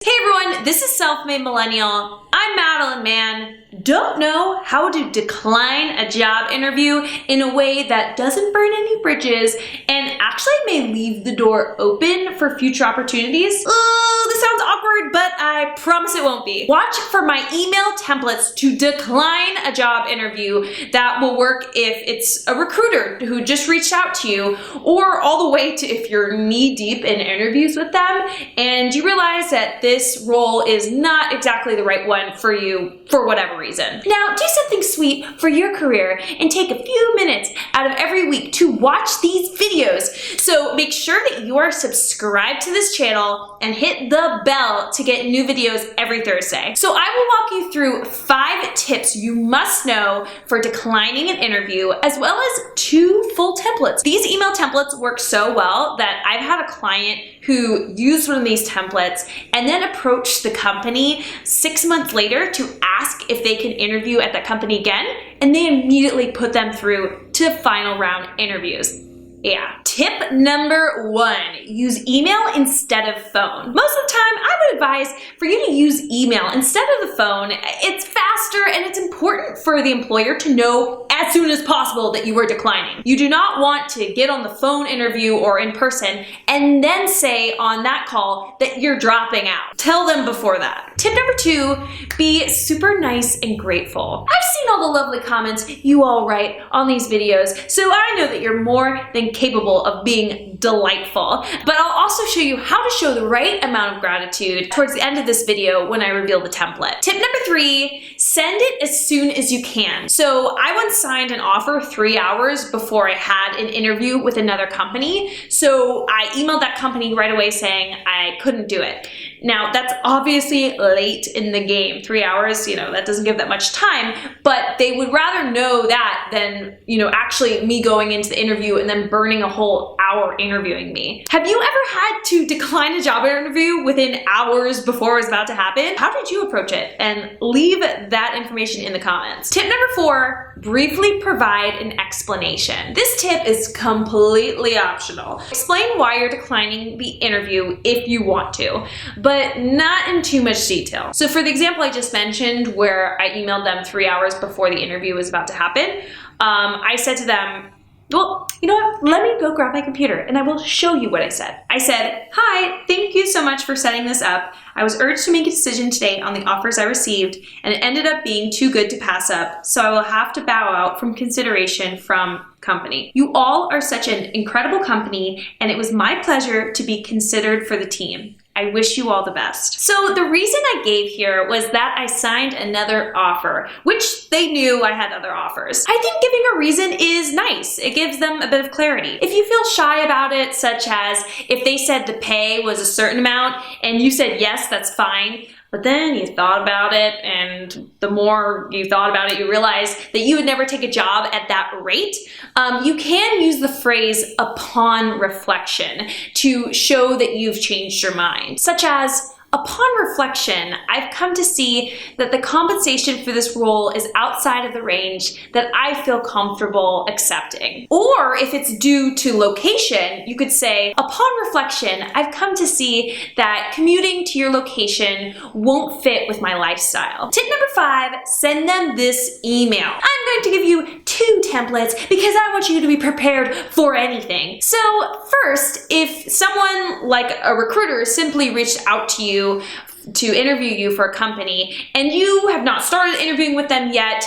Hey everyone, this is Self-Made Millennial. I'm Madeline Mann. Don't know how to decline a job interview in a way that doesn't burn any bridges and actually may leave the door open for future opportunities? Oh, this sounds awkward, but I promise it won't be. Watch for my email templates to decline a job interview that will work if it's a recruiter who just reached out to you, or all the way to if you're knee-deep in interviews with them and you realize that this role is not exactly the right one for you for whatever reason. Now, do something sweet for your career and take a few minutes out of every week to watch these videos. So make sure that you are subscribed to this channel and hit the bell to get new videos every Thursday. So I will walk you through 5 tips you must know for declining an interview, as well as 2 full templates. These email templates work so well that I've had a client who used one of these templates and then approached the company 6 months later to ask if they can interview at that company again, and they immediately put them through to final round interviews. Yeah. Tip number 1, use email instead of phone. Most of the time, I would advise for you to use email instead of the phone. It's faster and it's important for the employer to know as soon as possible that you are declining. You do not want to get on the phone interview or in person and then say on that call that you're dropping out. Tell them before that. Tip number 2, be super nice and grateful. I've seen all the lovely comments you all write on these videos, so I know that you're more than capable of being delightful. But I'll also show you how to show the right amount of gratitude towards the end of this video when I reveal the template. Tip number 3, send it as soon as you can. So I once signed an offer 3 hours before I had an interview with another company. So I emailed that company right away saying I couldn't do it. Now that's obviously late in the game. 3 hours, that doesn't give that much time, but they would rather know that than, actually me going into the interview and then burning a whole hour interviewing me. Have you ever had to decline a job interview within hours before it was about to happen? How did you approach it? And leave that information in the comments. Tip number 4, briefly provide an explanation. This tip is completely optional. Explain why you're declining the interview if you want to, but not in too much detail. So for the example I just mentioned where I emailed them 3 hours before the interview was about to happen, I said to them, well, you know what? Let me go grab my computer and I will show you what I said. I said, hi, thank you so much for setting this up. I was urged to make a decision today on the offers I received, and it ended up being too good to pass up, so I will have to bow out from consideration from company. You all are such an incredible company, and it was my pleasure to be considered for the team. I wish you all the best. So the reason I gave here was that I signed another offer, which they knew I had other offers. I think giving a reason is nice. It gives them a bit of clarity. If you feel shy about it, such as if they said the pay was a certain amount and you said yes, that's fine, but then you thought about it, and the more you thought about it, you realized that you would never take a job at that rate. You can use the phrase upon reflection to show that you've changed your mind, such as, upon reflection, I've come to see that the compensation for this role is outside of the range that I feel comfortable accepting. Or if it's due to location, you could say, upon reflection, I've come to see that commuting to your location won't fit with my lifestyle. Tip number 5, send them this email. I'm going to give you 2 templates because I want you to be prepared for anything. So first, if someone like a recruiter simply reached out to you to interview you for a company and you have not started interviewing with them yet,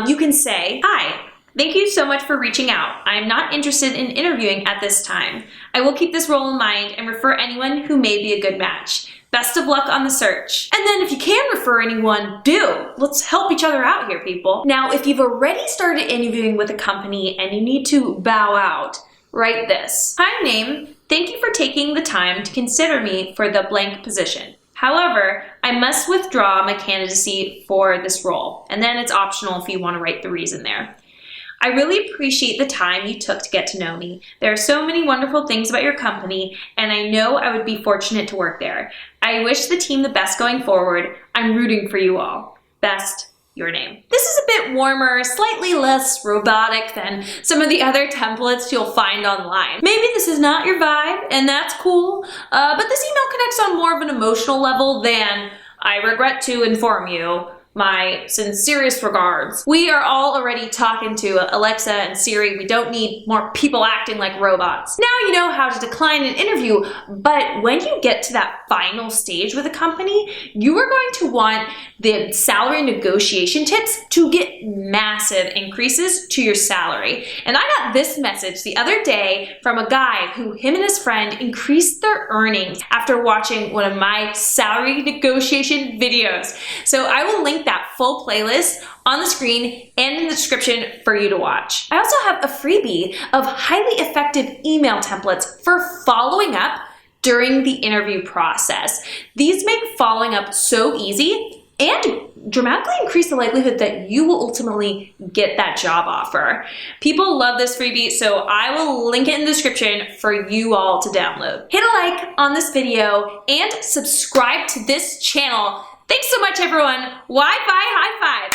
you can say, hi, thank you so much for reaching out. I am not interested in interviewing at this time. I will keep this role in mind and refer anyone who may be a good match. Best of luck on the search. And then if you can refer anyone, do. Let's help each other out here, people. Now, if you've already started interviewing with a company and you need to bow out, write this. Hi, name. Thank you for taking the time to consider me for the blank position. However, I must withdraw my candidacy for this role. And then it's optional if you want to write the reason there. I really appreciate the time you took to get to know me. There are so many wonderful things about your company, and I know I would be fortunate to work there. I wish the team the best going forward. I'm rooting for you all. Best, your name. This is a bit warmer, slightly less robotic than some of the other templates you'll find online. Maybe this is not your vibe, and that's cool, but this email connects on more of an emotional level than "I regret to inform you, my sincerest regards." We are all already talking to Alexa and Siri. We don't need more people acting like robots. Now you know how to decline an interview, but when you get to that final stage with a company, you are going to want the salary negotiation tips to get massive increases to your salary. And I got this message the other day from a guy who him and his friend increased their earnings after watching one of my salary negotiation videos. So I will link that full playlist on the screen and in the description for you to watch. I also have a freebie of highly effective email templates for following up during the interview process. These make following up so easy and dramatically increase the likelihood that you will ultimately get that job offer. People love this freebie, so I will link it in the description for you all to download. Hit a like on this video and subscribe to this channel. Thanks so much, everyone. Wi-Fi high five.